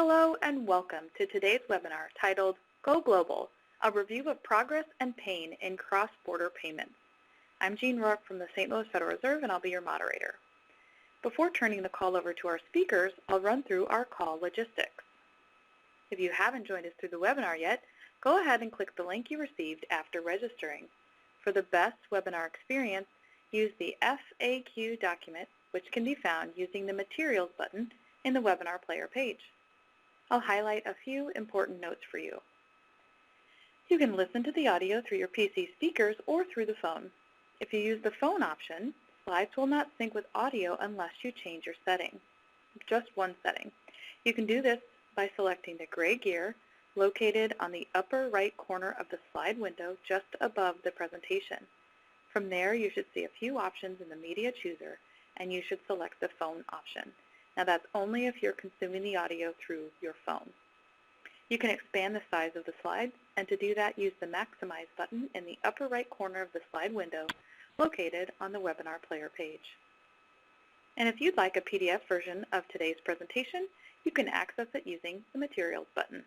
Hello and welcome to today's webinar titled Go Global, a review of progress and pain in cross-border payments. I'm Jean Rourke from the St. Louis Federal Reserve and I'll be your moderator. Before turning the call over to our speakers, I'll run through our call logistics. If you haven't joined us through the webinar yet, go ahead and click the link you received after registering. For the best webinar experience, use the FAQ document, which can be found using the Materials button in the webinar player page. I'll highlight a few important notes for you. You can listen to the audio through your PC speakers or through the phone. If you use the phone option, slides will not sync with audio unless you change your setting. Just one setting. You can do this by selecting the gray gear located on the upper right corner of the slide window just above the presentation. From there, you should see a few options in the media chooser, and you should select the phone option. Now that's only if you're consuming the audio through your phone. You can expand the size of the slides, and to do that, use the Maximize button in the upper right corner of the slide window located on the webinar player page. And if you'd like a PDF version of today's presentation, you can access it using the Materials button.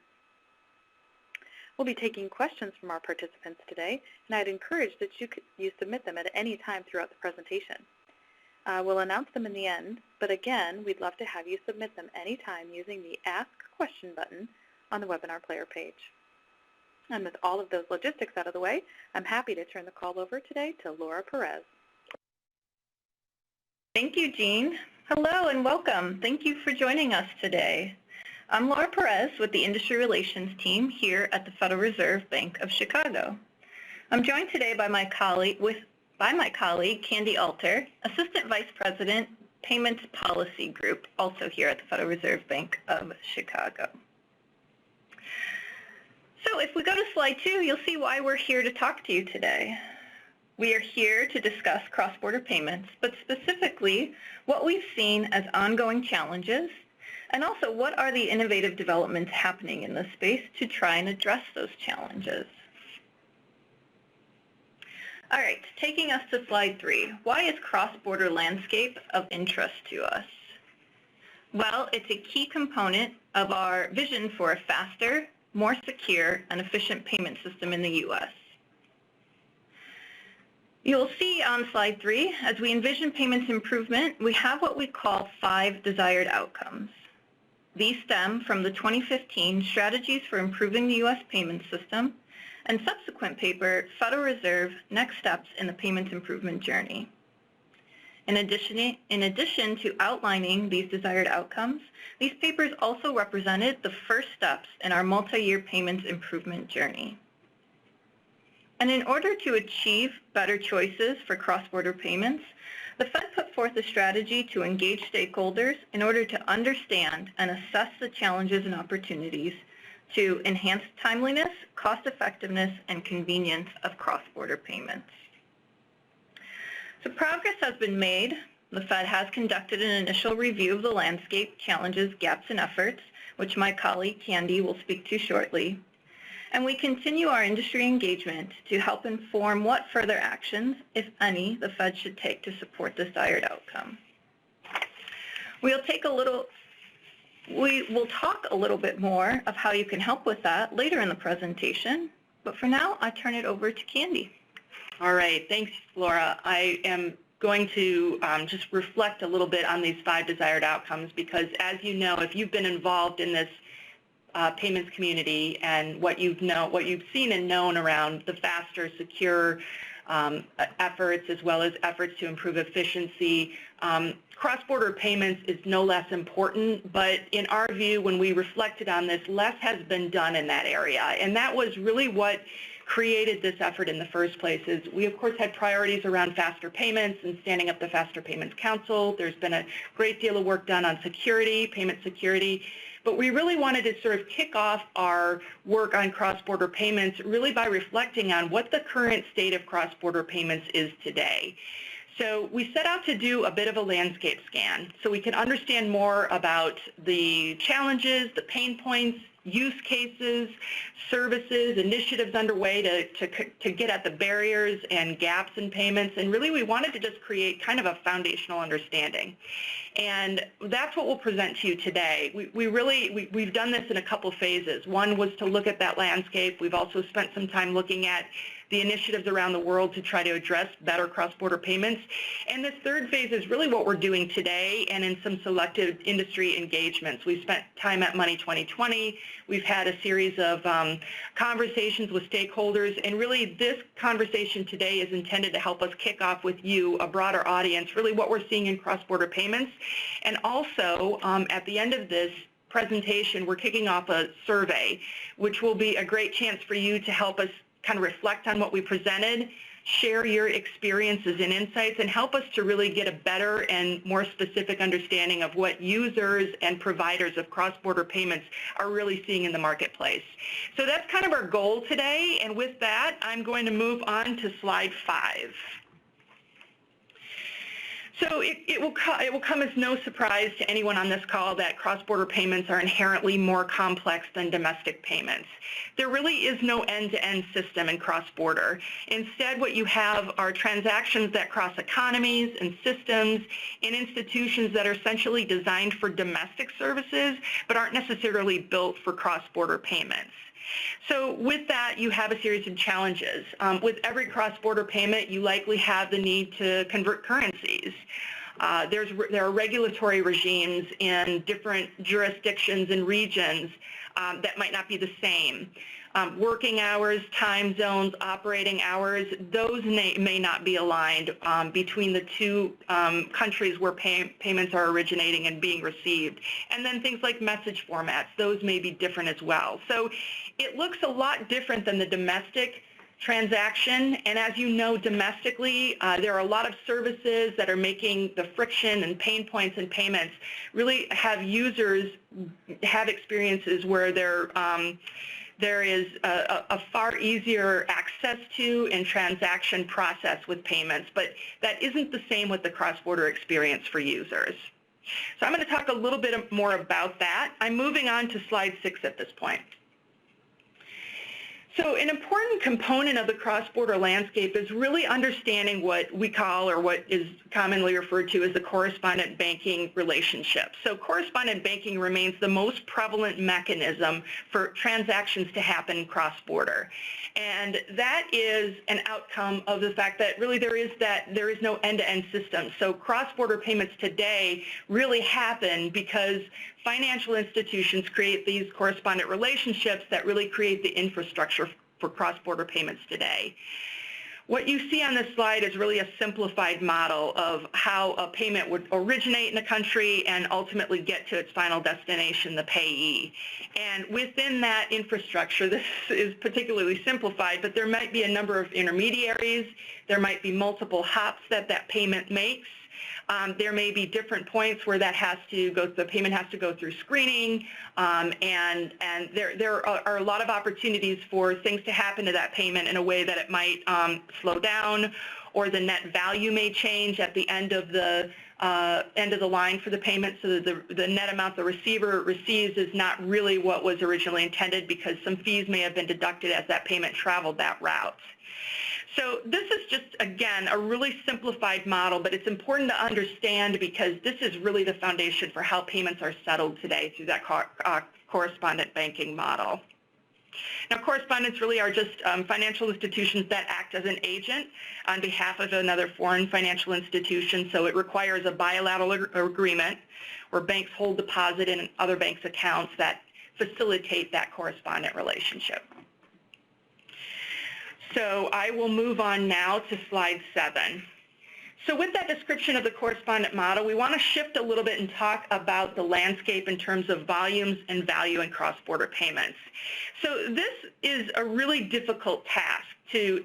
We'll be taking questions from our participants today, and I'd encourage that you submit them at any time throughout the presentation. We'll announce them in the end, but again, we'd love to have you submit them anytime using the Ask Question button on the webinar player page. And with all of those logistics out of the way, I'm happy to turn the call over today to Laura Perez. Thank you, Jean. Hello and welcome. Thank you for joining us today. I'm Laura Perez with the Industry Relations team here at the Federal Reserve Bank of Chicago. I'm joined today by my colleague, Candy Alter, Assistant Vice President, Payments Policy Group, also here at the Federal Reserve Bank of Chicago. So if we go to slide 2, you'll see why we're here to talk to you today. We are here to discuss cross-border payments, but specifically what we've seen as ongoing challenges, and also what are the innovative developments happening in this space to try and address those challenges. All right, taking us to slide 3. Why is cross-border landscape of interest to us? Well, it's a key component of our vision for a faster, more secure, and efficient payment system in the U.S. You'll see on slide 3, as we envision payments improvement, we have what we call 5 desired outcomes. These stem from the 2015 Strategies for Improving the U.S. Payment System and subsequent paper, Federal Reserve, Next Steps in the Payments Improvement Journey. In addition to outlining these desired outcomes, these papers also represented the first steps in our multi-year payments improvement journey. And in order to achieve better choices for cross-border payments, the Fed put forth a strategy to engage stakeholders in order to understand and assess the challenges and opportunities to enhance timeliness, cost-effectiveness, and convenience of cross-border payments. So progress has been made. The Fed has conducted an initial review of the landscape, challenges, gaps, and efforts, which my colleague Candy will speak to shortly. And we continue our industry engagement to help inform what further actions, if any, the Fed should take to support this desired outcome. We will talk a little bit more of how you can help with that later in the presentation, but for now, I turn it over to Candy. All right, thanks, Laura. I am going to just reflect a little bit on these 5 desired outcomes because, as you know, if you've been involved in this payments community and what you've seen and known around the faster, secure efforts as well as efforts to improve efficiency, cross-border payments is no less important, but in our view, when we reflected on this, less has been done in that area, and that was really what created this effort in the first place. Is we, of course, had priorities around faster payments and standing up the Faster Payments Council. There's been a great deal of work done on security, payment security, but we really wanted to sort of kick off our work on cross-border payments really by reflecting on what the current state of cross-border payments is today. So we set out to do a bit of a landscape scan so we can understand more about the challenges, the pain points, use cases, services, initiatives underway to get at the barriers and gaps in payments, and really we wanted to just create kind of a foundational understanding. And that's what we'll present to you today. We've done this in a couple phases. One was to look at that landscape. We've also spent some time looking at the initiatives around the world to try to address better cross-border payments. And this third phase is really what we're doing today and in some selected industry engagements. We've spent time at Money 2020. We've had a series of conversations with stakeholders, and really this conversation today is intended to help us kick off with you, a broader audience, really what we're seeing in cross-border payments. And also, at the end of this presentation, we're kicking off a survey, which will be a great chance for you to help us kind of reflect on what we presented, share your experiences and insights, and help us to really get a better and more specific understanding of what users and providers of cross-border payments are really seeing in the marketplace. So that's kind of our goal today, and with that, I'm going to move on to slide 5. So it will come as no surprise to anyone on this call that cross-border payments are inherently more complex than domestic payments. There really is no end-to-end system in cross-border. Instead, what you have are transactions that cross economies and systems in institutions that are essentially designed for domestic services but aren't necessarily built for cross-border payments. So with that, you have a series of challenges. With every cross-border payment, you likely have the need to convert currencies. There are regulatory regimes in different jurisdictions and regions that might not be the same. Working hours, time zones, operating hours, those may not be aligned between the two countries where payments are originating and being received. And then things like message formats, those may be different as well. So it looks a lot different than the domestic transaction, and as you know, domestically, there are a lot of services that are making the friction and pain points in payments really have users have experiences where there is a far easier access to and transaction process with payments, but that isn't the same with the cross-border experience for users. So I'm going to talk a little bit more about that. I'm moving on to slide 6 at this point. So an important component of the cross-border landscape is really understanding what we call, or what is commonly referred to as, the correspondent banking relationship. So correspondent banking remains the most prevalent mechanism for transactions to happen cross-border. And that is an outcome of the fact that really there is no end-to-end system. So cross-border payments today really happen because financial institutions create these correspondent relationships that really create the infrastructure for cross-border payments today. What you see on this slide is really a simplified model of how a payment would originate in a country and ultimately get to its final destination, the payee. And within that infrastructure, this is particularly simplified, but there might be a number of intermediaries. There might be multiple hops that payment makes. There may be different points where the payment has to go through screening, and there are a lot of opportunities for things to happen to that payment in a way that it might slow down, or the net value may change at the end of the line for the payment, so that the net amount the receiver receives is not really what was originally intended, because some fees may have been deducted as that payment traveled that route. So this is just, again, a really simplified model, but it's important to understand because this is really the foundation for how payments are settled today through that correspondent banking model. Now, correspondents really are just financial institutions that act as an agent on behalf of another foreign financial institution, so it requires a bilateral agreement where banks hold deposit in other banks' accounts that facilitate that correspondent relationship. So I will move on now to slide 7. So with that description of the correspondent model, we want to shift a little bit and talk about the landscape in terms of volumes and value in cross-border payments. So this is a really difficult task to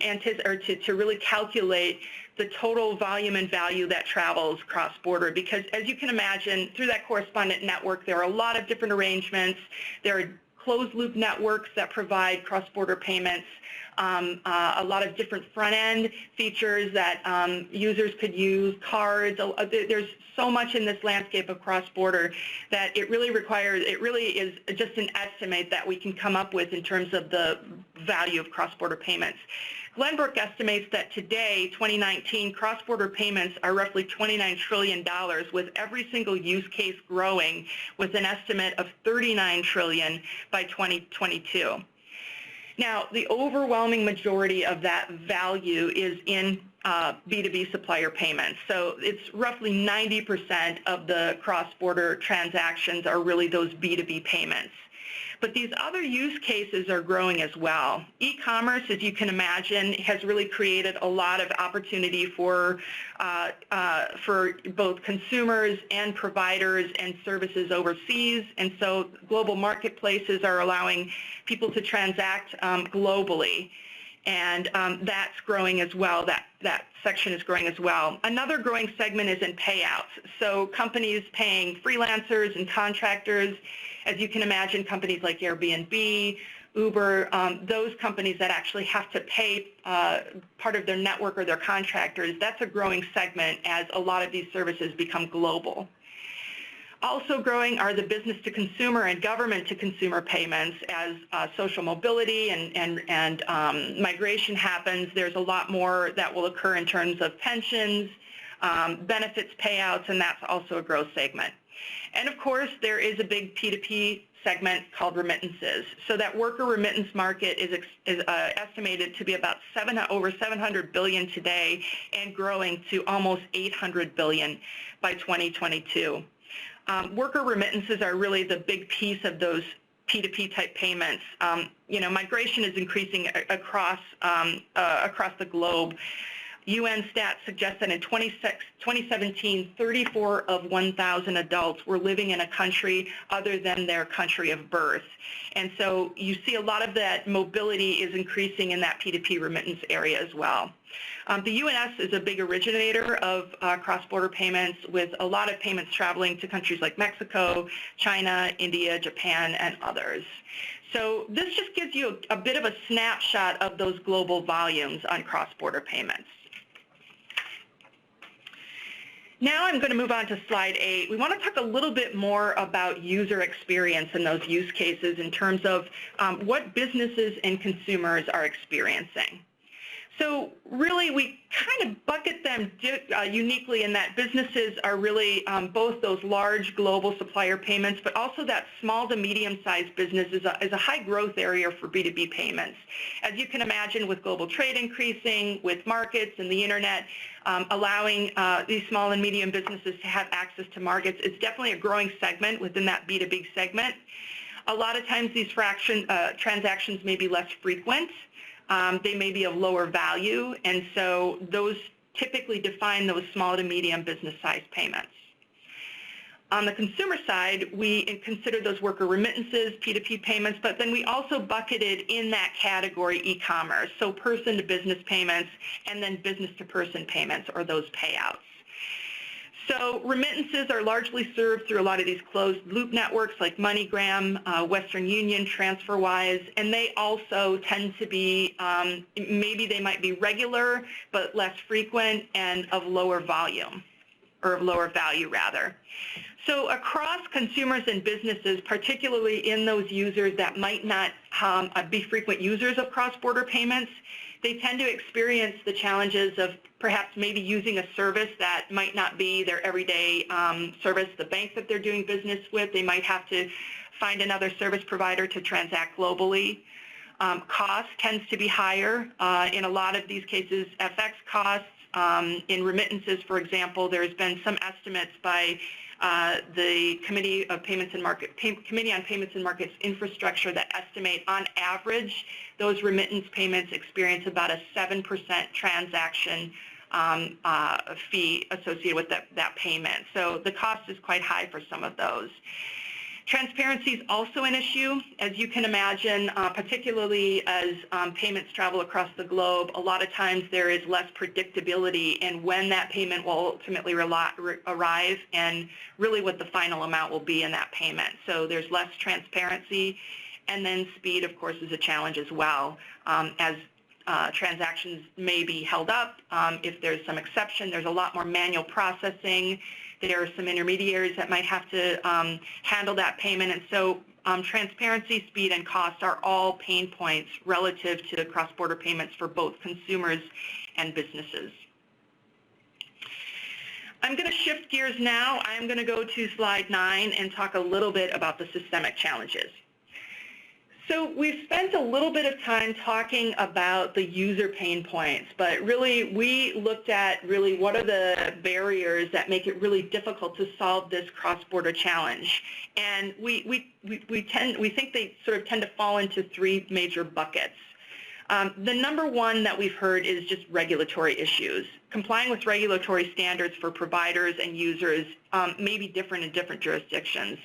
really calculate the total volume and value that travels cross-border, because as you can imagine, through that correspondent network, there are a lot of different arrangements. There are closed-loop networks that provide cross-border payments. A lot of different front-end features that users could use, cards. There's so much in this landscape of cross-border that it really is just an estimate that we can come up with in terms of the value of cross-border payments. Glenbrook estimates that today, 2019, cross-border payments are roughly $29 trillion, with every single use case growing, with an estimate of $39 trillion by 2022. Now, the overwhelming majority of that value is in B2B supplier payments. So it's roughly 90% of the cross-border transactions are really those B2B payments. But these other use cases are growing as well. E-commerce, as you can imagine, has really created a lot of opportunity for both consumers and providers and services overseas. And so global marketplaces are allowing people to transact globally. And that's growing as well. That section is growing as well. Another growing segment is in payouts. So companies paying freelancers and contractors. As you can imagine, companies like Airbnb, Uber, those companies that actually have to pay part of their network or their contractors, that's a growing segment as a lot of these services become global. Also growing are the business-to-consumer and government-to-consumer payments. As social mobility and migration happens, there's a lot more that will occur in terms of pensions, benefits payouts, and that's also a growth segment. And of course, there is a big P2P segment called remittances. So that worker remittance market is estimated to be about over $700 billion today and growing to almost $800 billion by 2022. Worker remittances are really the big piece of those P2P type payments. Migration is increasing across the globe. UN stats suggest that in 2017, 34 of 1,000 adults were living in a country other than their country of birth. And so you see a lot of that mobility is increasing in that P2P remittance area as well. The UNS is a big originator of cross-border payments, with a lot of payments traveling to countries like Mexico, China, India, Japan, and others. So this just gives you a bit of a snapshot of those global volumes on cross-border payments. Now I'm going to move on to slide 8. We want to talk a little bit more about user experience in those use cases in terms of what businesses and consumers are experiencing. So really, we kind of bucket them uniquely in that businesses are really both those large global supplier payments, but also that small to medium-sized business is a high growth area for B2B payments. As you can imagine, with global trade increasing, with markets and the internet allowing these small and medium businesses to have access to markets, it's definitely a growing segment within that B2B segment. A lot of times these transactions may be less frequent. They may be of lower value, and so those typically define those small to medium business size payments. On the consumer side, we consider those worker remittances, P2P payments, but then we also bucketed in that category e-commerce, so person-to-business payments and then business-to-person payments, or those payouts. So remittances are largely served through a lot of these closed loop networks like MoneyGram, Western Union, TransferWise, and they also tend to be, maybe they might be regular, but less frequent and of lower volume, or of lower value rather. So across consumers and businesses, particularly in those users that might not be frequent users of cross-border payments, they tend to experience the challenges of perhaps maybe using a service that might not be their everyday service, the bank that they're doing business with. They might have to find another service provider to transact globally. Cost tends to be higher. In a lot of these cases, FX costs. In remittances, for example, there's been some estimates by the Committee on Payments and Markets Infrastructure that estimate on average those remittance payments experience about a 7% transaction fee associated with that payment. So the cost is quite high for some of those. Transparency is also an issue, as you can imagine, particularly as payments travel across the globe. A lot of times there is less predictability in when that payment will ultimately arrive and really what the final amount will be in that payment. So there's less transparency, and then speed, of course, is a challenge as well. As transactions may be held up, if there's some exception, there's a lot more manual processing. There are some intermediaries that might have to handle that payment, and so transparency, speed, and cost are all pain points relative to cross-border payments for both consumers and businesses. I'm going to shift gears now. I'm going to go to slide 9 and talk a little bit about the systemic challenges. So we've spent a little bit of time talking about the user pain points, but really we looked at really what are the barriers that make it really difficult to solve this cross-border challenge. And we think they sort of tend to fall into 3 major buckets. The number one that we've heard is just regulatory issues. Complying with regulatory standards for providers and users may be different in different jurisdictions.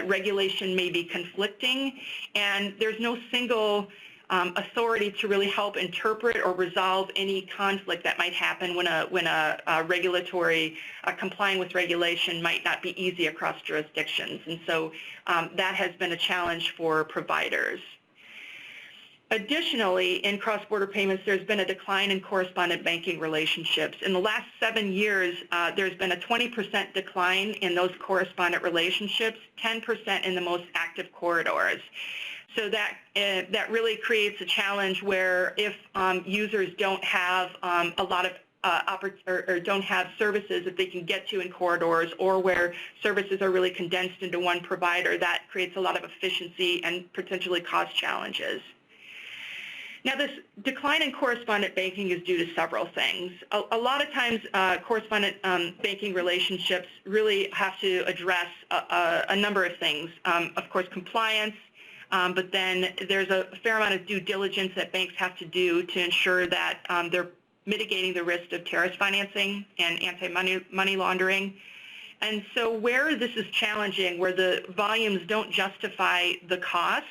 Regulation may be conflicting, and there's no single authority to really help interpret or resolve any conflict that might happen when a regulatory complying with regulation might not be easy across jurisdictions. And so that has been a challenge for providers. Additionally, in cross-border payments, there's been a decline in correspondent banking relationships. In the last 7 years, there's been a 20% decline in those correspondent relationships, 10% in the most active corridors. So that really creates a challenge where if users don't have a lot of or don't have services that they can get to in corridors, or where services are really condensed into one provider, that creates a lot of efficiency and potentially cost challenges. Now, this decline in correspondent banking is due to several things. A lot of times, correspondent banking relationships really have to address a number of things. Of course, compliance, but then there's a fair amount of due diligence that banks have to do to ensure that they're mitigating the risk of terrorist financing and anti-money laundering. And so where this is challenging, where the volumes don't justify the cost,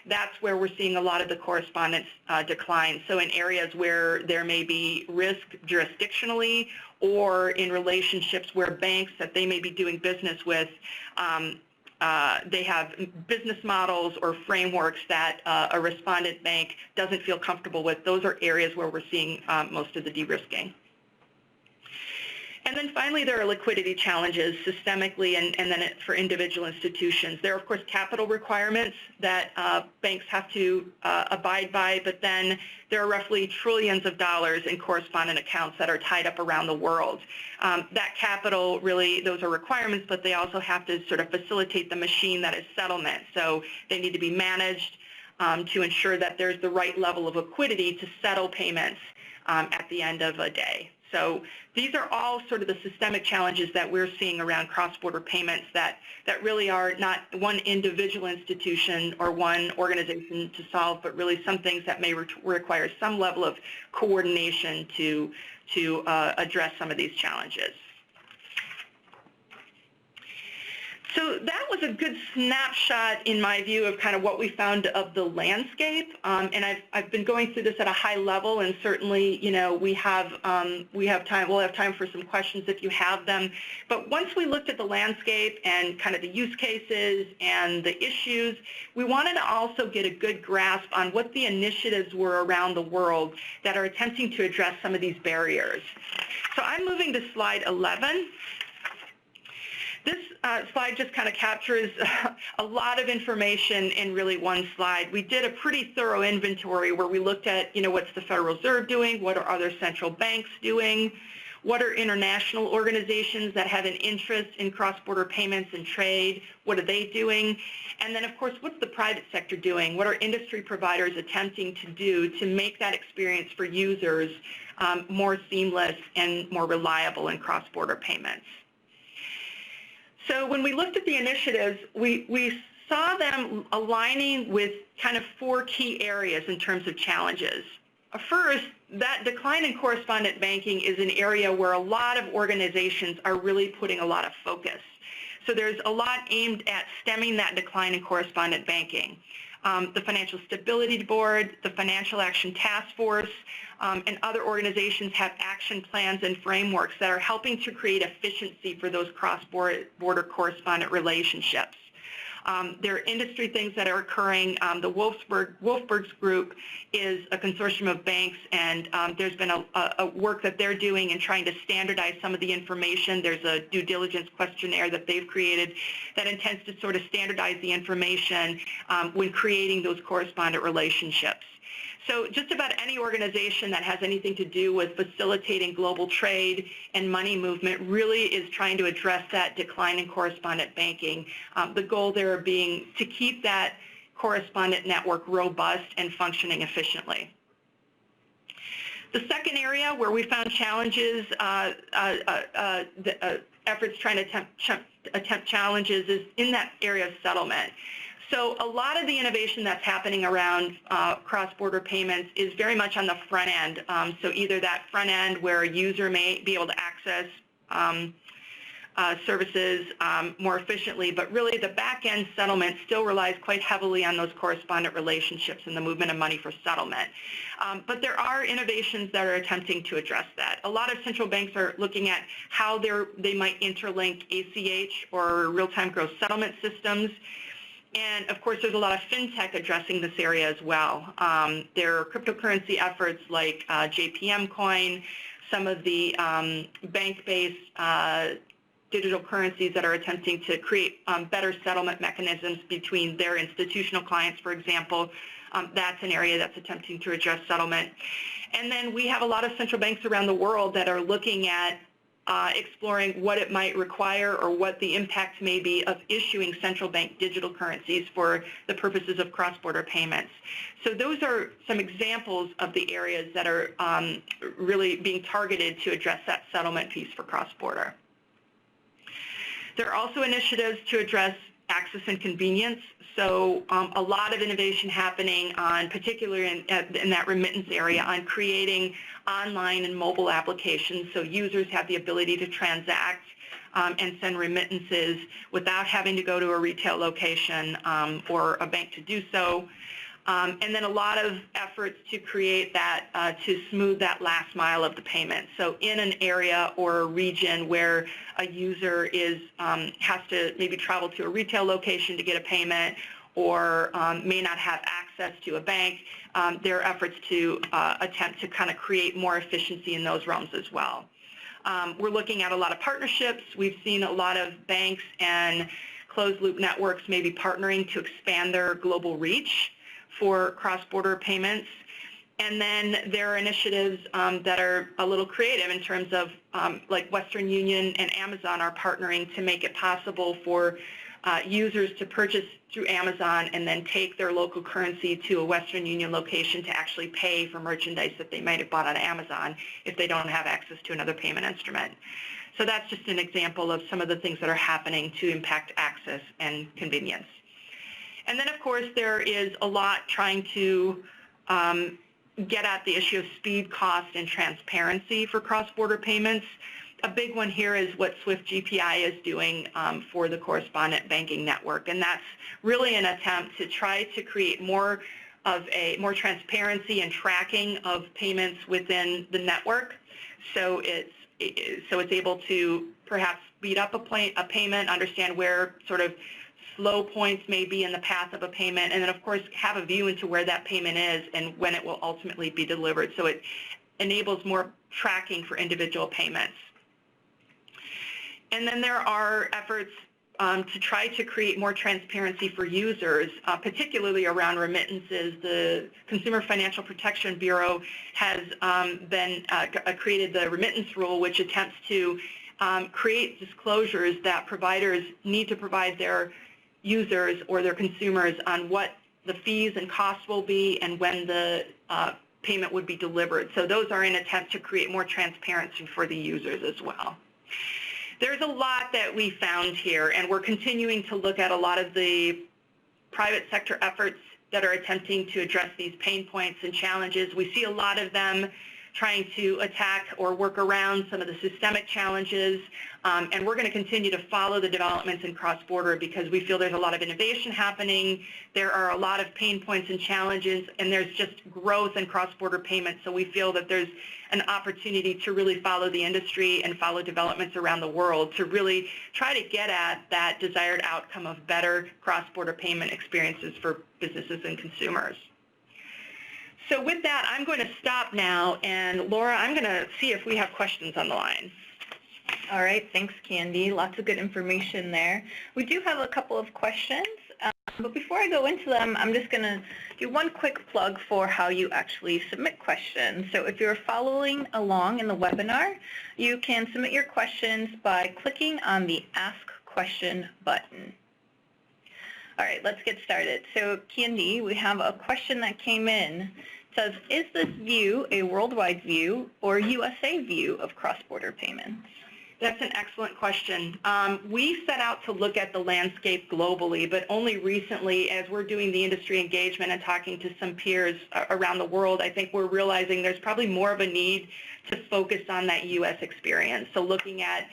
that's where we're seeing a lot of the correspondence decline. So in areas where there may be risk jurisdictionally, or in relationships where banks that they may be doing business with, they have business models or frameworks that a respondent bank doesn't feel comfortable with. Those are areas where we're seeing most of the de-risking. And then finally, there are liquidity challenges systemically and then for individual institutions. There are, of course, capital requirements that banks have to abide by, but then there are roughly trillions of dollars in correspondent accounts that are tied up around the world. That capital really, those are requirements, but they also have to sort of facilitate the machine that is settlement. So they need to be managed to ensure that there's the right level of liquidity to settle payments at the end of a day. So these are all sort of the systemic challenges that we're seeing around cross-border payments that really are not one individual institution or one organization to solve, but really some things that may require some level of coordination to address some of these challenges. So that was a good snapshot, in my view, of kind of what we found of the landscape. And I've been going through this at a high level, and certainly, you know, we have time. We'll have time for some questions if you have them. But once we looked at the landscape and kind of the use cases and the issues, we wanted to also get a good grasp on what the initiatives were around the world that are attempting to address some of these barriers. So I'm moving to slide 11. This slide just kind of captures a lot of information in really one slide. We did a pretty thorough inventory where we looked at, you know, what's the Federal Reserve doing, what are other central banks doing, what are international organizations that have an interest in cross-border payments and trade, what are they doing, and then, of course, what's the private sector doing, what are industry providers attempting to do to make that experience for users more seamless and more reliable in cross-border payments. So when we looked at the initiatives, we saw them aligning with kind of 4 key areas in terms of challenges. First, that decline in correspondent banking is an area where a lot of organizations are really putting a lot of focus. So there's a lot aimed at stemming that decline in correspondent banking. The Financial Stability Board, the Financial Action Task Force, and other organizations have action plans and frameworks that are helping to create efficiency for those cross-border correspondent relationships. There are industry things that are occurring. The Wolfberg's group is a consortium of banks, and there's been a work that they're doing in trying to standardize some of the information. There's a due diligence questionnaire that they've created that intends to sort of standardize the information when creating those correspondent relationships. So just about any organization that has anything to do with facilitating global trade and money movement really is trying to address that decline in correspondent banking. The goal there being to keep that correspondent network robust and functioning efficiently. The second area where we found challenges, efforts trying to attempt challenges is in that area of settlement. So a lot of the innovation that's happening around cross-border payments is very much on the front end. So either that front end where a user may be able to access services more efficiently, but really the back-end settlement still relies quite heavily on those correspondent relationships and the movement of money for settlement. But there are innovations that are attempting to address that. A lot of central banks are looking at how they might interlink ACH or real-time gross settlement systems. And of course, there's a lot of fintech addressing this area as well. There are cryptocurrency efforts like JPM Coin, some of the bank-based digital currencies that are attempting to create better settlement mechanisms between their institutional clients, for example. That's an area that's attempting to address settlement. And then we have a lot of central banks around the world that are looking at exploring what it might require or what the impact may be of issuing central bank digital currencies for the purposes of cross-border payments. So those are some examples of the areas that are really being targeted to address that settlement piece for cross-border. There are also initiatives to address access and convenience. So a lot of innovation happening on, particularly in that remittance area, on creating online and mobile applications so users have the ability to transact and send remittances without having to go to a retail location or a bank to do so. And then a lot of efforts to create that, to smooth that last mile of the payment. So in an area or a region where a user has to maybe travel to a retail location to get a payment or may not have access to a bank, there are efforts to attempt to kind of create more efficiency in those realms as well. We're looking at a lot of partnerships. We've seen a lot of banks and closed-loop networks maybe partnering to expand their global reach for cross-border payments. And then there are initiatives that are a little creative in terms of like Western Union and Amazon are partnering to make it possible for users to purchase through Amazon and then take their local currency to a Western Union location to actually pay for merchandise that they might have bought on Amazon if they don't have access to another payment instrument. So that's just an example of some of the things that are happening to impact access and convenience. And then, of course, there is a lot trying to get at the issue of speed, cost, and transparency for cross-border payments. A big one here is what SWIFT GPI is doing for the correspondent banking network, and that's really an attempt to try to create more transparency and tracking of payments within the network, so it's able to perhaps speed up a payment, understand where sort of slow points may be in the path of a payment, and then of course have a view into where that payment is and when it will ultimately be delivered. So it enables more tracking for individual payments. And then there are efforts to try to create more transparency for users, particularly around remittances. The Consumer Financial Protection Bureau has created the Remittance Rule, which attempts to create disclosures that providers need to provide their users or their consumers on what the fees and costs will be and when the payment would be delivered. So those are in an attempt to create more transparency for the users as well. There's a lot that we found here, and we're continuing to look at a lot of the private sector efforts that are attempting to address these pain points and challenges. We see a lot of them trying to attack or work around some of the systemic challenges. And we're going to continue to follow the developments in cross-border because we feel there's a lot of innovation happening. There are a lot of pain points and challenges, and there's just growth in cross-border payments. So we feel that there's an opportunity to really follow the industry and follow developments around the world to really try to get at that desired outcome of better cross-border payment experiences for businesses and consumers. So with that, I'm going to stop now, and Laura, I'm going to see if we have questions on the line. All right, thanks, Candy. Lots of good information there. We do have a couple of questions, but before I go into them, I'm just going to do one quick plug for how you actually submit questions. So if you're following along in the webinar, you can submit your questions by clicking on the Ask Question button. All right, let's get started. So Candy, we have a question that came in. It says, is this view a worldwide view or USA view of cross-border payments? That's an excellent question. We set out to look at the landscape globally, but only recently, as we're doing the industry engagement and talking to some peers around the world, I think we're realizing there's probably more of a need to focus on that U.S. experience. So looking at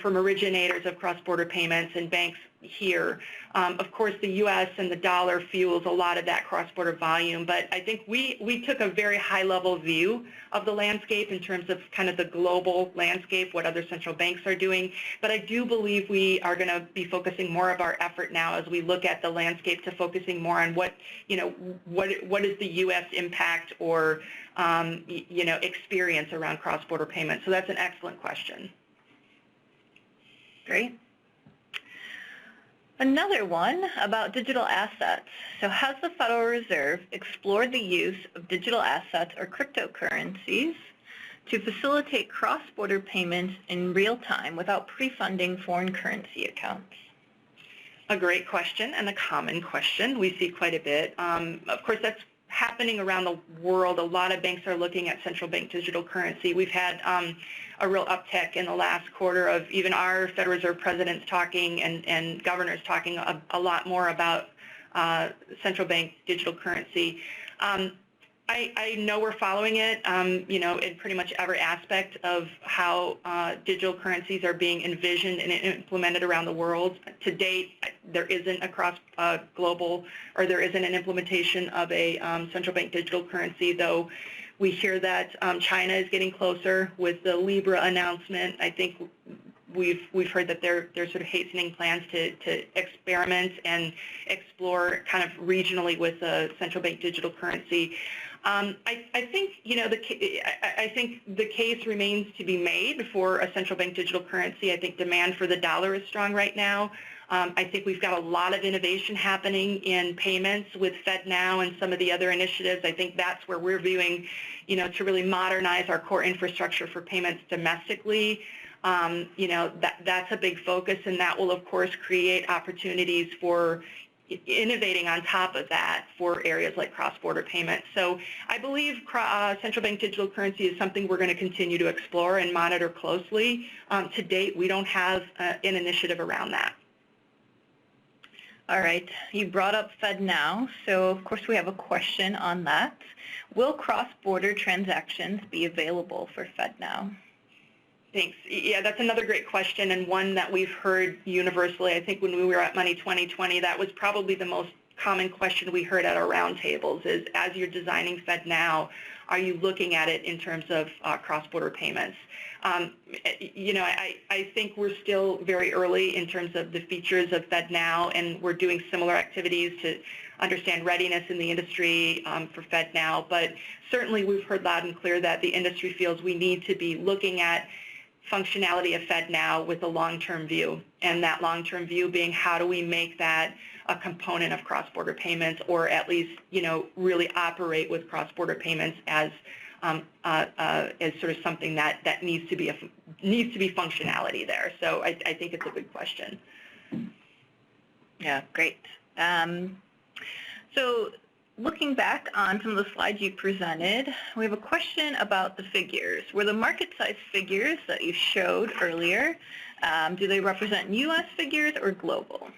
from originators of cross-border payments and banks here. Of course, the U.S. and the dollar fuels a lot of that cross-border volume, but I think we took a very high-level view of the landscape in terms of kind of the global landscape, what other central banks are doing. But I do believe we are going to be focusing more of our effort now as we look at the landscape to focusing more on what is the U.S. impact or experience around cross-border payments. So that's an excellent question. Great. Another one about digital assets. So has the Federal Reserve explored the use of digital assets or cryptocurrencies to facilitate cross-border payments in real time without pre-funding foreign currency accounts? A great question and a common question. We see quite a bit. Of course, that's happening around the world. A lot of banks are looking at central bank digital currency. We've had a real uptick in the last quarter of even our Federal Reserve presidents talking and governors talking a lot more about central bank digital currency. I know we're following it, in pretty much every aspect of how digital currencies are being envisioned and implemented around the world. To date, there isn't a global, or there isn't an implementation of a central bank digital currency, though we hear that China is getting closer with the Libra announcement. I think we've heard that they're sort of hastening plans to experiment and explore kind of regionally with a central bank digital currency. I think I think the case remains to be made for a central bank digital currency. I think demand for the dollar is strong right now. I think we've got a lot of innovation happening in payments with FedNow and some of the other initiatives. I think that's where we're viewing, to really modernize our core infrastructure for payments domestically. That's a big focus, and that will, of course, create opportunities for innovating on top of that for areas like cross-border payments. So I believe central bank digital currency is something we're going to continue to explore and monitor closely. To date, we don't have an initiative around that. All right, you brought up FedNow, so of course we have a question on that. Will cross-border transactions be available for FedNow? Thanks. Yeah, that's another great question, and one that we've heard universally. I think when we were at Money 2020, that was probably the most common question we heard at our roundtables is, as you're designing FedNow, are you looking at it in terms of cross-border payments? I think we're still very early in terms of the features of FedNow, and we're doing similar activities to understand readiness in the industry for FedNow. But certainly we've heard loud and clear that the industry feels we need to be looking at functionality of FedNow with a long-term view, and that long-term view being how do we make that a component of cross-border payments, or at least really operate with cross-border payments as sort of something that needs to be functionality there. So I think it's a good question. Yeah, great. So looking back on some of the slides you presented, we have a question about the figures. Were the market size figures that you showed earlier, do they represent U.S. figures or global?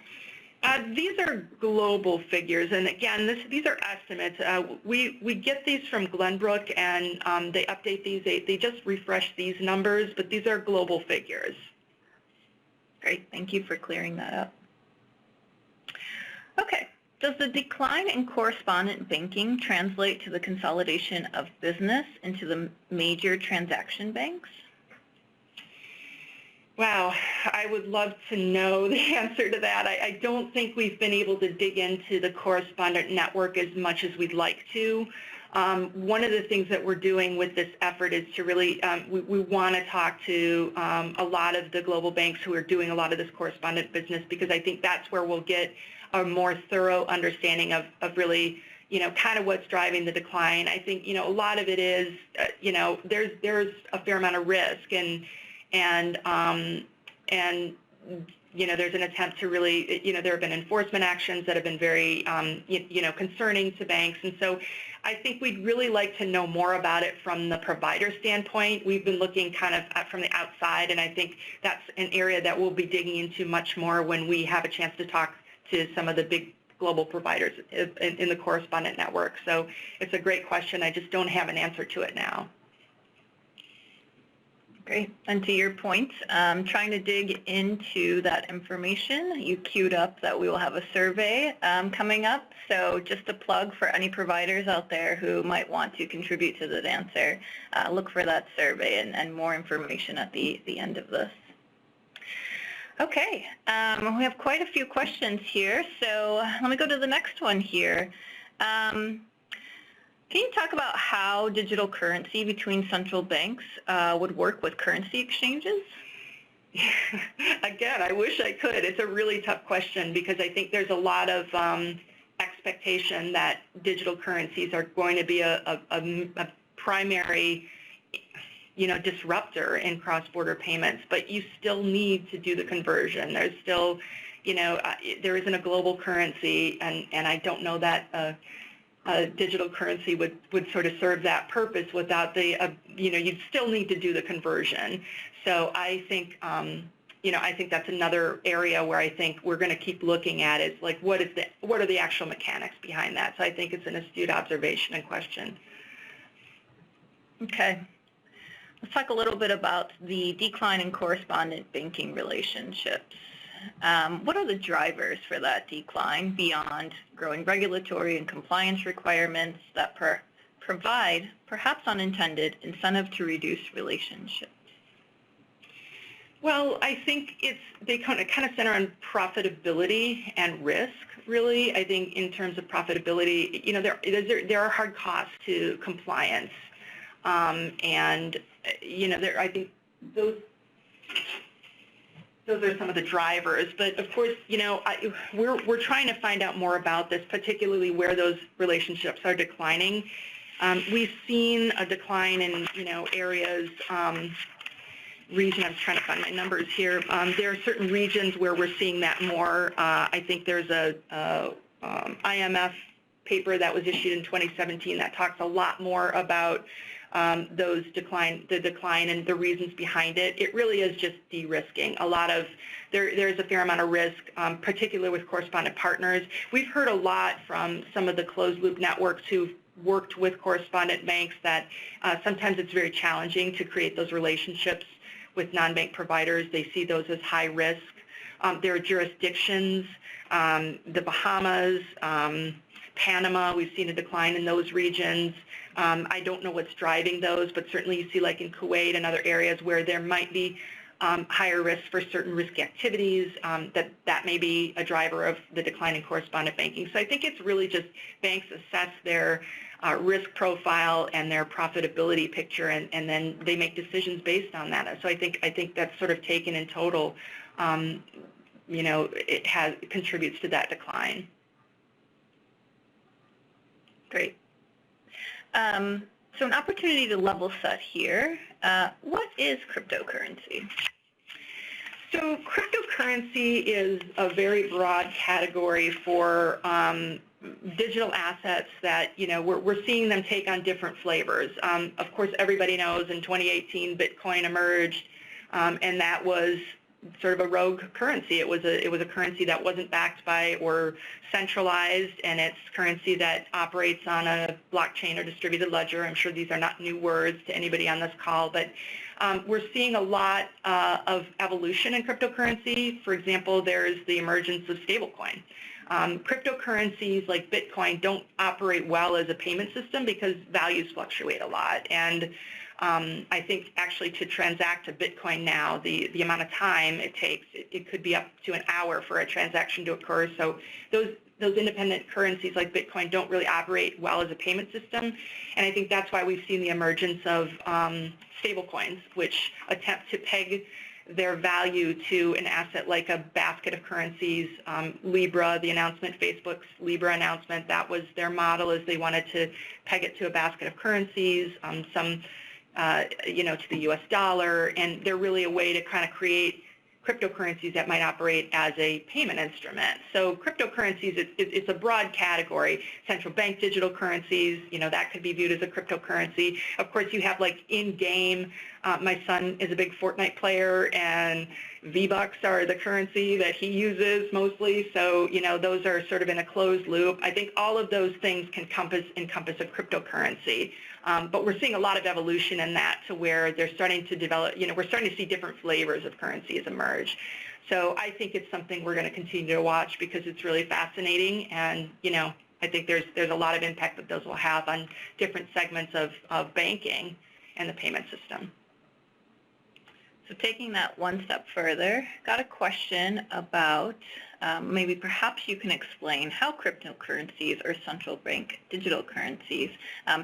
These are global figures, and again, these are estimates. We get these from Glenbrook, and they update these. They just refresh these numbers, but these are global figures. Great, thank you for clearing that up. Okay, does the decline in correspondent banking translate to the consolidation of business into the major transaction banks? Wow, I would love to know the answer to that. I don't think we've been able to dig into the correspondent network as much as we'd like to. One of the things that we're doing with this effort is to really, we want to talk to a lot of the global banks who are doing a lot of this correspondent business, because I think that's where we'll get a more thorough understanding of really, kind of what's driving the decline. I think, a lot of it is, there's a fair amount of risk, and there's an attempt to really, there have been enforcement actions that have been very, concerning to banks. And so I think we'd really like to know more about it from the provider standpoint. We've been looking kind of from the outside, and I think that's an area that we'll be digging into much more when we have a chance to talk to some of the big global providers in the correspondent network. So it's a great question. I just don't have an answer to it now. Great. And to your point, trying to dig into that information, you queued up that we will have a survey coming up. So just a plug for any providers out there who might want to contribute to the answer, look for that survey and more information at the end of this. Okay, we have quite a few questions here, so let me go to the next one here. Can you talk about how digital currency between central banks would work with currency exchanges? Again, I wish I could. It's a really tough question, because I think there's a lot of expectation that digital currencies are going to be a primary disruptor in cross-border payments, but you still need to do the conversion. There's still, there isn't a global currency, and I don't know that a digital currency would sort of serve that purpose without the, you'd still need to do the conversion. So I think, I think that's another area where I think we're going to keep looking at is like, what are the actual mechanics behind that? So I think it's an astute observation and question. Okay. Let's talk a little bit about the decline in correspondent banking relationships. What are the drivers for that decline beyond growing regulatory and compliance requirements that provide, perhaps unintended, incentive to reduce relationships? Well, I think they kind of center on profitability and risk, really. I think in terms of profitability, there are hard costs to compliance, and I think those are some of the drivers. But of course, we're trying to find out more about this, particularly where those relationships are declining. We've seen a decline in areas. I'm trying to find my numbers here. There are certain regions where we're seeing that more. I think there's a IMF paper that was issued in 2017 that talks a lot more about the decline and the reasons behind it. It really is just de-risking. There's a fair amount of risk, particularly with correspondent partners. We've heard a lot from some of the closed-loop networks who've worked with correspondent banks that sometimes it's very challenging to create those relationships with non-bank providers. They see those as high risk. There are jurisdictions, the Bahamas, Panama, we've seen a decline in those regions. I don't know what's driving those, but certainly you see like in Kuwait and other areas where there might be higher risk for certain risky activities, that may be a driver of the decline in correspondent banking. So I think it's really just banks assess their risk profile and their profitability picture, and then they make decisions based on that. So I think that's sort of taken in total, it contributes to that decline. Great. So an opportunity to level set here. What is cryptocurrency? So cryptocurrency is a very broad category for digital assets that, we're seeing them take on different flavors. Of course, everybody knows in 2018 Bitcoin emerged, and that was sort of a rogue currency. It was a currency that wasn't backed by or centralized, and it's currency that operates on a blockchain or distributed ledger. I'm sure these are not new words to anybody on this call, but we're seeing a lot of evolution in cryptocurrency. For example, there's the emergence of stablecoin. Cryptocurrencies like Bitcoin don't operate well as a payment system because values fluctuate a lot. And I think actually to transact a Bitcoin now, the amount of time it takes, it could be up to an hour for a transaction to occur. So those independent currencies like Bitcoin don't really operate well as a payment system. And I think that's why we've seen the emergence of stablecoins, which attempt to peg their value to an asset like a basket of currencies. Libra, the announcement, Facebook's Libra announcement, that was their model, is they wanted to peg it to a basket of currencies, to the U.S. dollar, and they're really a way to kind of create cryptocurrencies that might operate as a payment instrument. So cryptocurrencies, it's a broad category. Central bank digital currencies, that could be viewed as a cryptocurrency. Of course, you have like in-game. My son is a big Fortnite player, and V-Bucks are the currency that he uses mostly. So, those are sort of in a closed loop. I think all of those things can encompass a cryptocurrency. But we're seeing a lot of evolution in that to where they're starting to develop, we're starting to see different flavors of currencies emerge. So I think it's something we're going to continue to watch because it's really fascinating, and, I think there's a lot of impact that those will have on different segments of banking and the payment system. So taking that one step further, got a question about maybe perhaps you can explain how cryptocurrencies or central bank digital currencies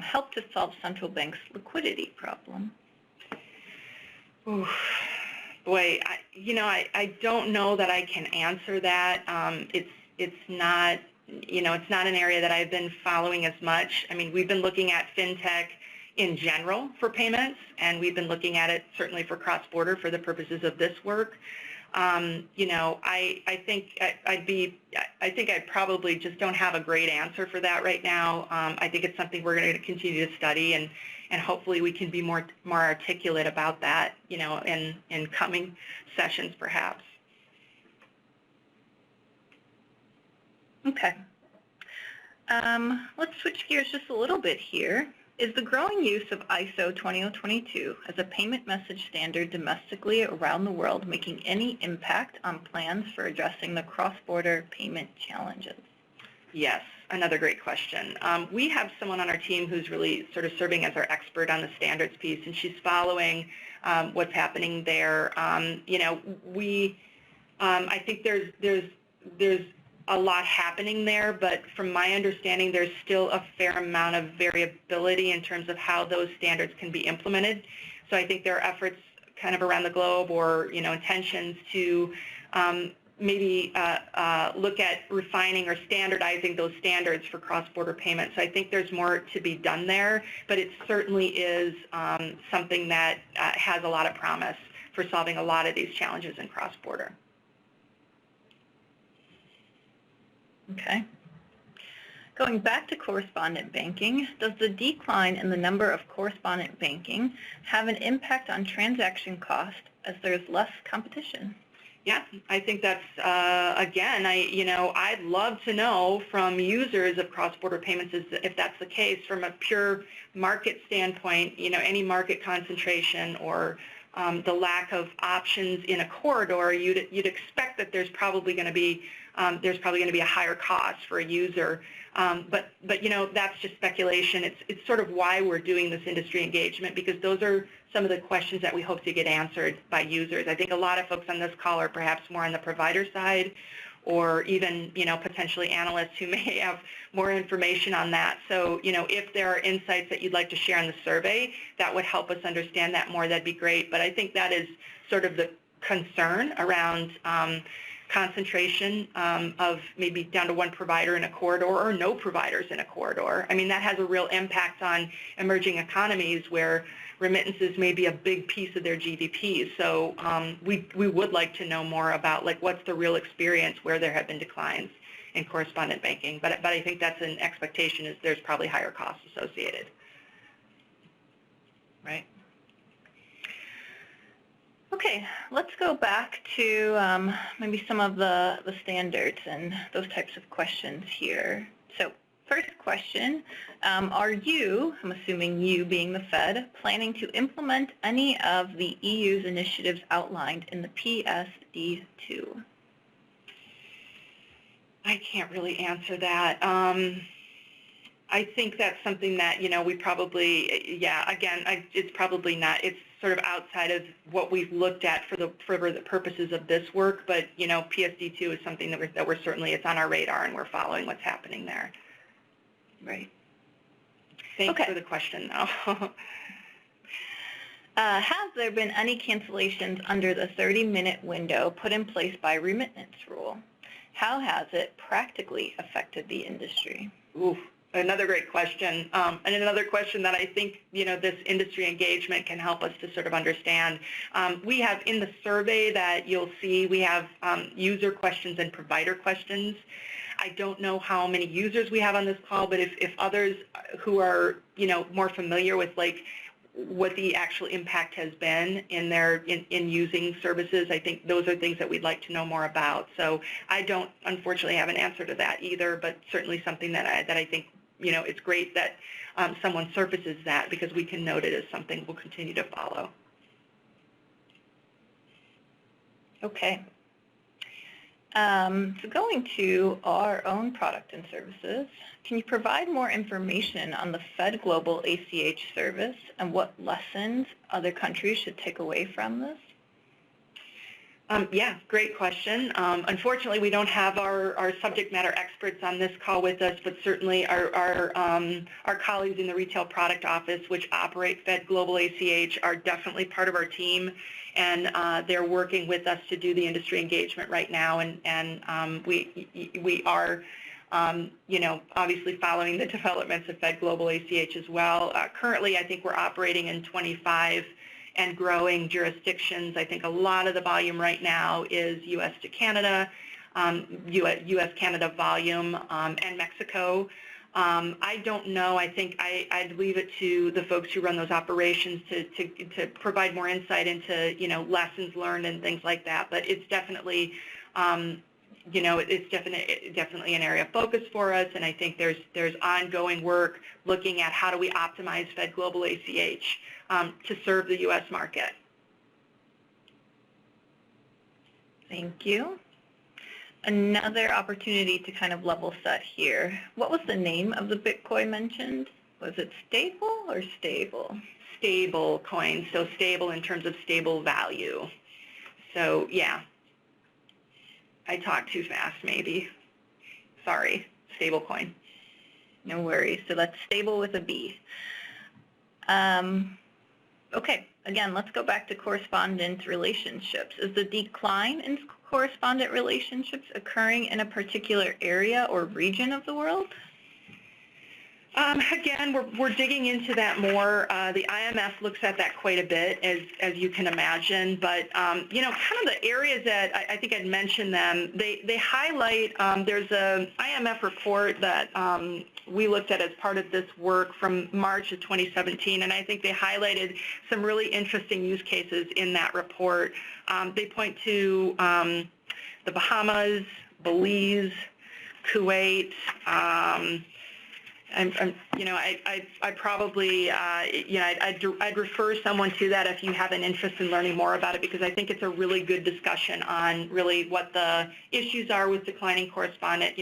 help to solve central banks' liquidity problem. Ooh, boy, I don't know that I can answer that. It's not, it's not an area that I've been following as much. I mean, we've been looking at fintech in general for payments, and we've been looking at it certainly for cross-border for the purposes of this work. I think I probably just don't have a great answer for that right now. I think it's something we're going to continue to study, and hopefully we can be more articulate about that, in coming sessions perhaps. Okay. Let's switch gears just a little bit here. Is the growing use of ISO 20022 as a payment message standard domestically around the world making any impact on plans for addressing the cross-border payment challenges? Yes, another great question. We have someone on our team who's really sort of serving as our expert on the standards piece, and she's following what's happening there. I think there's a lot happening there, but from my understanding, there's still a fair amount of variability in terms of how those standards can be implemented. So I think there are efforts kind of around the globe, or intentions to maybe look at refining or standardizing those standards for cross-border payments. So I think there's more to be done there, but it certainly is something that has a lot of promise for solving a lot of these challenges in cross-border. Okay. Going back to correspondent banking, does the decline in the number of correspondent banking have an impact on transaction cost as there's less competition? Yeah, I think that's, again, I'd love to know from users of cross-border payments if that's the case. From a pure market standpoint, any market concentration or the lack of options in a corridor, you'd expect that there's probably going to be a higher cost for a user. But that's just speculation. It's sort of why we're doing this industry engagement, because those are some of the questions that we hope to get answered by users. I think a lot of folks on this call are perhaps more on the provider side, or even, potentially analysts who may have more information on that. So, if there are insights that you'd like to share in the survey that would help us understand that more, that'd be great. But I think that is sort of the concern around concentration of maybe down to one provider in a corridor, or no providers in a corridor. I mean, that has a real impact on emerging economies where remittances may be a big piece of their GDP. So we would like to know more about what's the real experience where there have been declines in correspondent banking. But I think that's an expectation, is there's probably higher costs associated. Right. Okay, let's go back to maybe some of the standards and those types of questions here. So first question, are you, I'm assuming you being the Fed, planning to implement any of the EU's initiatives outlined in the PSD2? I can't really answer that. I think that's something that, we probably, again, it's probably not, it's sort of outside of what we've looked at for the purposes of this work, but, PSD2 is something that we're certainly, it's on our radar and we're following what's happening there. Right. Thanks for the question, though. Has there been any cancellations under the 30-minute window put in place by Remittance Rule? How has it practically affected the industry? Ooh, another great question, and another question that I think, this industry engagement can help us to sort of understand. We have in the survey that you'll see, we have user questions and provider questions. I don't know how many users we have on this call, but if others who are, more familiar with what the actual impact has been in using services, I think those are things that we'd like to know more about. So I don't, unfortunately, have an answer to that either, but certainly something that I think, it's great that someone surfaces that because we can note it as something we'll continue to follow. Okay. So going to our own product and services, can you provide more information on the Fed Global ACH service and what lessons other countries should take away from this? Yeah, great question. Unfortunately, we don't have our subject matter experts on this call with us, but certainly our colleagues in the Retail Product Office, which operate Fed Global ACH, are definitely part of our team, and they're working with us to do the industry engagement right now, and we are, obviously following the developments of Fed Global ACH as well. Currently, I think we're operating in 25 and growing jurisdictions. I think a lot of the volume right now is U.S. to Canada, U.S.-Canada volume, and Mexico. I don't know. I think I'd leave it to the folks who run those operations to provide more insight into, lessons learned and things like that. But it's definitely, it's definitely an area of focus for us, and I think there's ongoing work looking at how do we optimize Fed Global ACH to serve the U.S. market. Thank you. Another opportunity to kind of level set here. What was the name of the Bitcoin mentioned? Was it stable or stable? Stable coin, so stable in terms of stable value. So yeah, I talked too fast maybe. Sorry, stable coin. No worries. So that's stable with a B. Okay, again, let's go back to correspondent relationships. Is the decline in correspondent relationships occurring in a particular area or region of the world? Again, we're digging into that more. The IMF looks at that quite a bit, as you can imagine. But kind of the areas that I think I'd mentioned them. They highlight. There's a IMF report that we looked at as part of this work from March of 2017, and I think they highlighted some really interesting use cases in that report. They point to the Bahamas, Belize, Kuwait. I probably, I'd refer someone to that if you have an interest in learning more about it, because I think it's a really good discussion on really what the issues are with declining correspondent,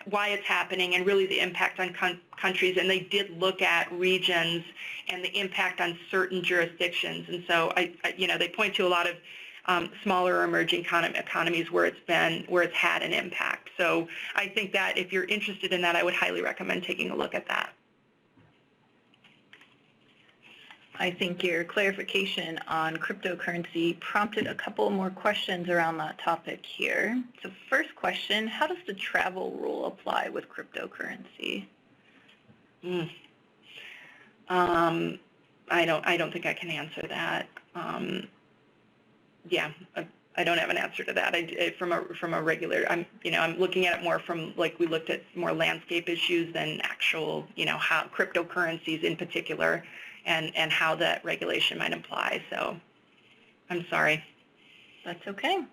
why it's happening, and really the impact on countries. And they did look at regions and the impact on certain jurisdictions. And so they point to a lot of smaller or emerging economies where it's had an impact. So I think that if you're interested in that, I would highly recommend taking a look at that. I think your clarification on cryptocurrency prompted a couple more questions around that topic here. So first question, how does the travel rule apply with cryptocurrency? I don't think I can answer that. Yeah, I don't have an answer to that. From a regular, I'm looking at it more from like we looked at more landscape issues than actual, how cryptocurrencies in particular, and how that regulation might apply. So I'm sorry. That's okay.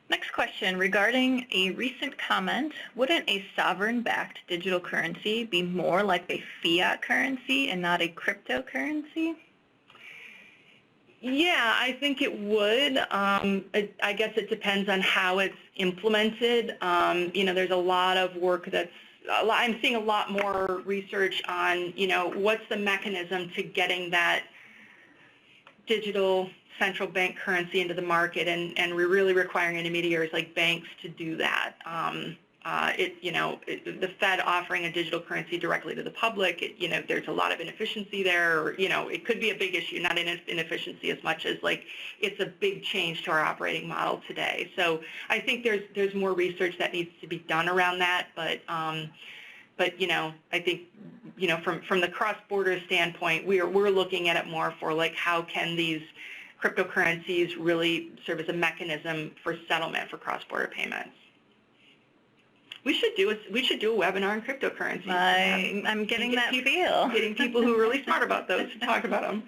Next question, regarding a recent comment, wouldn't a sovereign-backed digital currency be more like a fiat currency and not a cryptocurrency? Yeah, I think it would. I guess it depends on how it's implemented. There's a lot of work I'm seeing a lot more research on, what's the mechanism to getting that digital central bank currency into the market, and we're really requiring intermediaries like banks to do that. The Fed offering a digital currency directly to the public, there's a lot of inefficiency there, or, it could be a big issue, not inefficiency as much as like it's a big change to our operating model today. So I think there's more research that needs to be done around that, but I think, from the cross-border standpoint, we're looking at it more for like how can these cryptocurrencies really serve as a mechanism for settlement for cross-border payments. We should do a webinar on cryptocurrencies. I'm getting that feel. Getting people who are really smart about those to talk about them.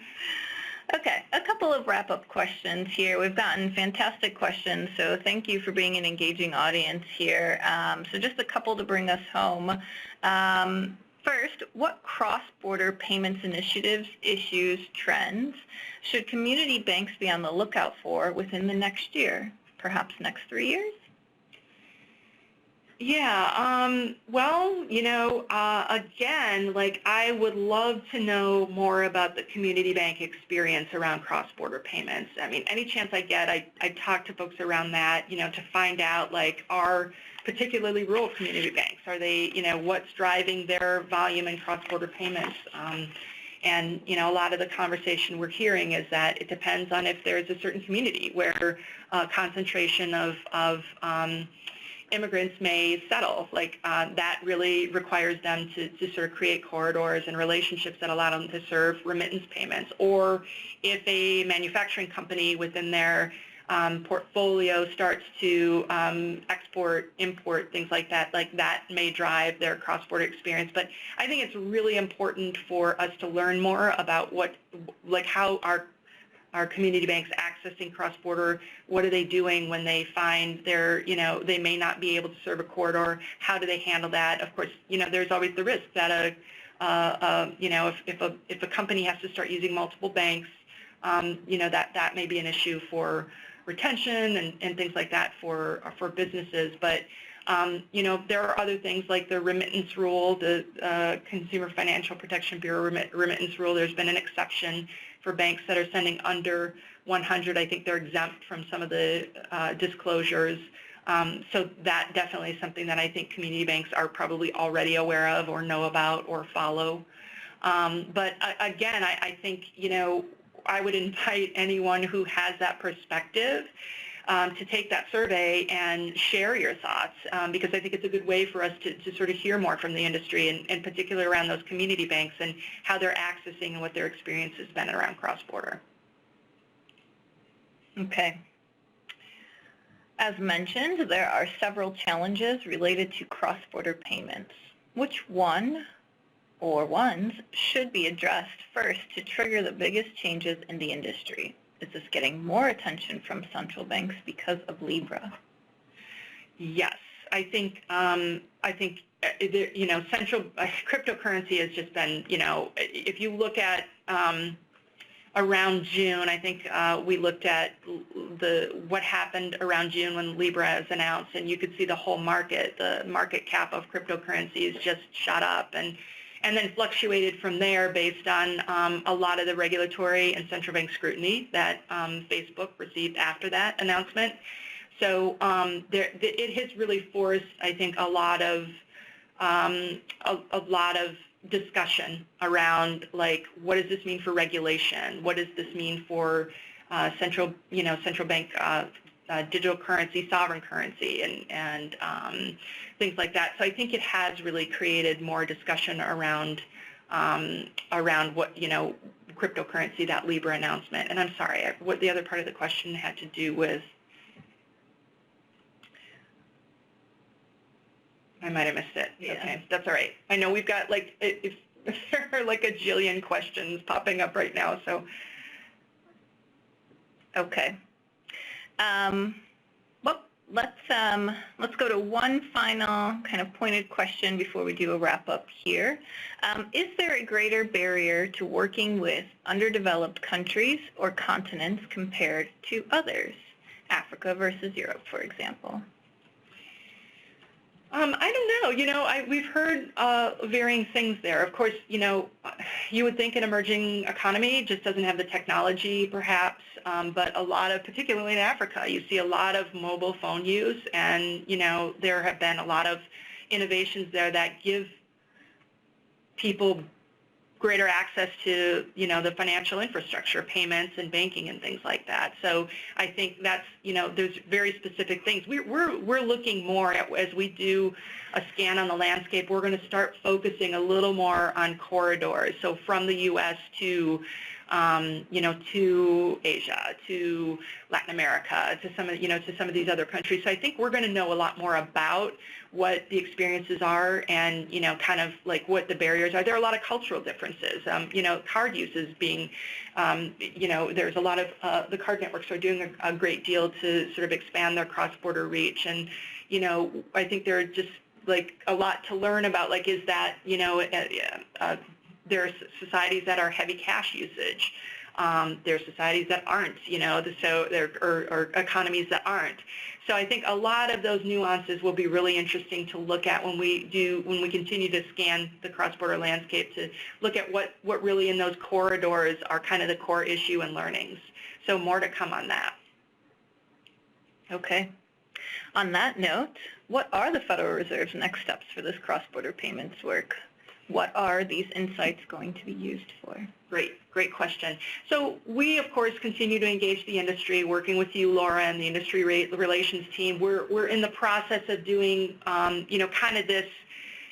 Okay, a couple of wrap-up questions here. We've gotten fantastic questions, so thank you for being an engaging audience here. So just a couple to bring us home. First, what cross-border payments initiatives, issues, trends should community banks be on the lookout for within the next year, perhaps next 3 years? Yeah, again, like I would love to know more about the community bank experience around cross-border payments. I mean, any chance I get, I talk to folks around that, to find out like are particularly rural community banks, are they, what's driving their volume in cross-border payments? And, a lot of the conversation we're hearing is that it depends on if there's a certain community where concentration of immigrants may settle, like that really requires them to sort of create corridors and relationships that allow them to serve remittance payments. Or if a manufacturing company within their portfolio starts to export, import, things like that may drive their cross-border experience. But I think it's really important for us to learn more about how our community banks accessing cross-border, what are they doing when they find they may not be able to serve a corridor? How do they handle that? Of course, there's always the risk that if a company has to start using multiple banks, that may be an issue for retention and things like that for businesses. But there are other things like the Remittance Rule, the Consumer Financial Protection Bureau Remittance Rule. There's been an exception for banks that are sending under 100. I think they're exempt from some of the disclosures. So that definitely is something that I think community banks are probably already aware of or know about or follow. But again, I think, I would invite anyone who has that perspective to take that survey and share your thoughts, because I think it's a good way for us to sort of hear more from the industry, and particularly around those community banks and how they're accessing and what their experience has been around cross-border. Okay. As mentioned, there are several challenges related to cross-border payments. Which one or ones should be addressed first to trigger the biggest changes in the industry? Is this getting more attention from central banks because of Libra? Yes, I think central cryptocurrency has just been, if you look at around June, I think we looked at what happened around June when Libra was announced, and you could see the whole market, the market cap of cryptocurrencies just shot up and then fluctuated from there based on a lot of the regulatory and central bank scrutiny that Facebook received after that announcement. So it has really forced, I think, a lot of discussion around like, what does this mean for regulation? What does this mean for central bank digital currency, sovereign currency, and things like that. So I think it has really created more discussion around what cryptocurrency, that Libra announcement. And I'm sorry, what the other part of the question had to do with? I might have missed it. Yeah. Okay, that's all right. I know we've got there are like a jillion questions popping up right now, so. Okay. Well, let's go to one final kind of pointed question before we do a wrap-up here. Is there a greater barrier to working with underdeveloped countries or continents compared to others? Africa versus Europe, for example. I don't know. We've heard varying things there. Of course, you would think an emerging economy just doesn't have the technology, perhaps, but a lot of, particularly in Africa, you see a lot of mobile phone use, and, there have been a lot of innovations there that give people greater access to, the financial infrastructure, payments and banking and things like that. So I think that's, there's very specific things. We're looking more at, as we do a scan on the landscape, we're going to start focusing a little more on corridors. So from the U.S. to, to Asia, to Latin America, to some of these other countries. So I think we're going to know a lot more about what the experiences are and, kind of like what the barriers are. There are a lot of cultural differences. Card use is being, there's a lot of, the card networks are doing a great deal to sort of expand their cross-border reach. And, I think there are just like a lot to learn about, like, is that, there are societies that are heavy cash usage. There are societies that aren't, so there are economies that aren't. So I think a lot of those nuances will be really interesting to look at when we continue to scan the cross-border landscape, to look at what really in those corridors are kind of the core issue and learnings. So more to come on that. Okay. On that note, what are the Federal Reserve's next steps for this cross-border payments work? What are these insights going to be used for? Great question. So we, of course, continue to engage the industry, working with you, Laura, and the industry relations team. We're in the process of doing, kind of this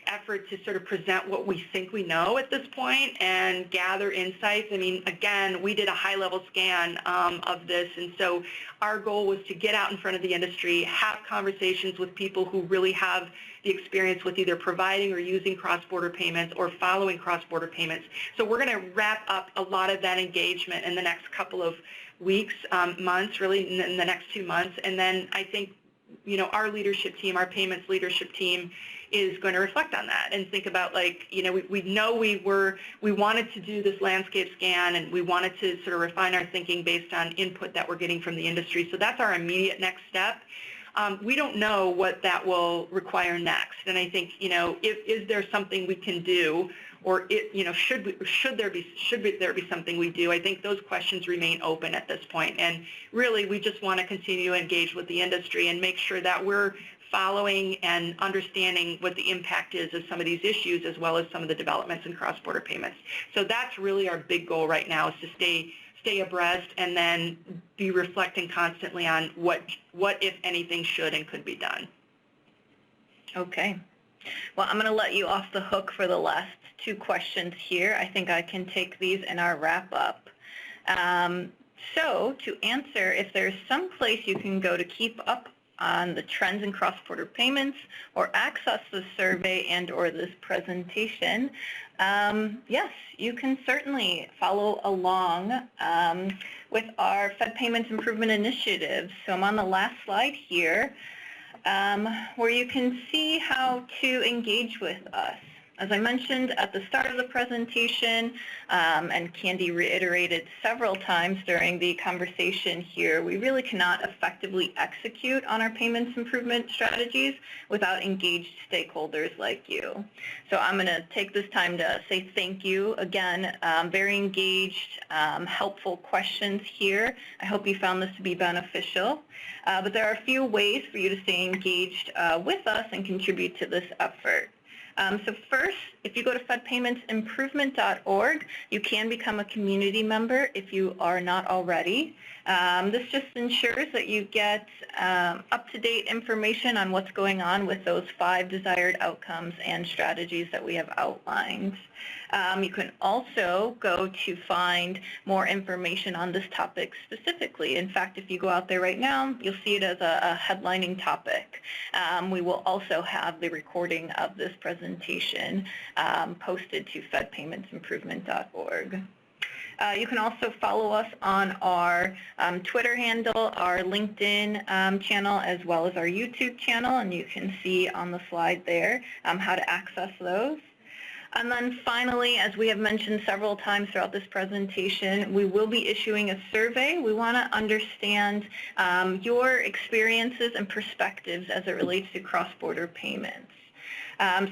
effort to sort of present what we think we know at this point and gather insights. I mean, again, we did a high-level scan of this, and so our goal was to get out in front of the industry, have conversations with people who really have the experience with either providing or using cross-border payments or following cross-border payments. So we're going to wrap up a lot of that engagement in the next couple of weeks, months, really in the next 2 months. And then I think, our leadership team, our payments leadership team, is going to reflect on that and think about, like, we know we wanted to do this landscape scan, and we wanted to sort of refine our thinking based on input that we're getting from the industry. So that's our immediate next step. We don't know what that will require next, and I think, is there something we can do, or should there be something we do? I think those questions remain open at this point, and really we just want to continue to engage with the industry and make sure that we're following and understanding what the impact is of some of these issues, as well as some of the developments in cross-border payments. So that's really our big goal right now, is to stay abreast and then be reflecting constantly on what, if anything, should and could be done. Okay. Well, I'm going to let you off the hook for the last 2 questions here. I think I can take these in our wrap-up. So to answer, if there's some place you can go to keep up on the trends in cross-border payments or access the survey and or this presentation, yes, you can certainly follow along with our Fed Payments Improvement Initiative. So I'm on the last slide here, where you can see how to engage with us. As I mentioned at the start of the presentation, and Candy reiterated several times during the conversation here, we really cannot effectively execute on our payments improvement strategies without engaged stakeholders like you. So I'm going to take this time to say thank you again. Very engaged, helpful questions here. I hope you found this to be beneficial. But there are a few ways for you to stay engaged with us and contribute to this effort. So first, if you go to fedpaymentsimprovement.org, you can become a community member if you are not already. This just ensures that you get up-to-date information on what's going on with those 5 desired outcomes and strategies that we have outlined. You can also go to find more information on this topic specifically. In fact, if you go out there right now, you'll see it as a headlining topic. We will also have the recording of this presentation posted to fedpaymentsimprovement.org. You can also follow us on our Twitter handle, our LinkedIn channel, as well as our YouTube channel, and you can see on the slide there how to access those. And then finally, as we have mentioned several times throughout this presentation, we will be issuing a survey. We want to understand your experiences and perspectives as it relates to cross-border payments.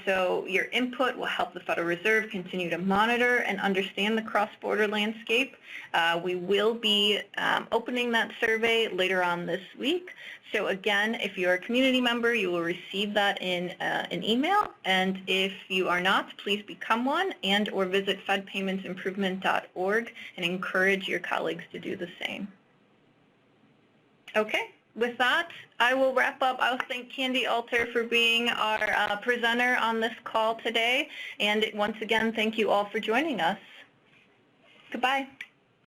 So your input will help the Federal Reserve continue to monitor and understand the cross-border landscape. We will be opening that survey later on this week. So again, if you're a community member, you will receive that in an email. And if you are not, please become one and or visit fedpaymentsimprovement.org and encourage your colleagues to do the same. Okay. With that, I will wrap up. I'll thank Candy Alter for being our presenter on this call today. And once again, thank you all for joining us. Goodbye.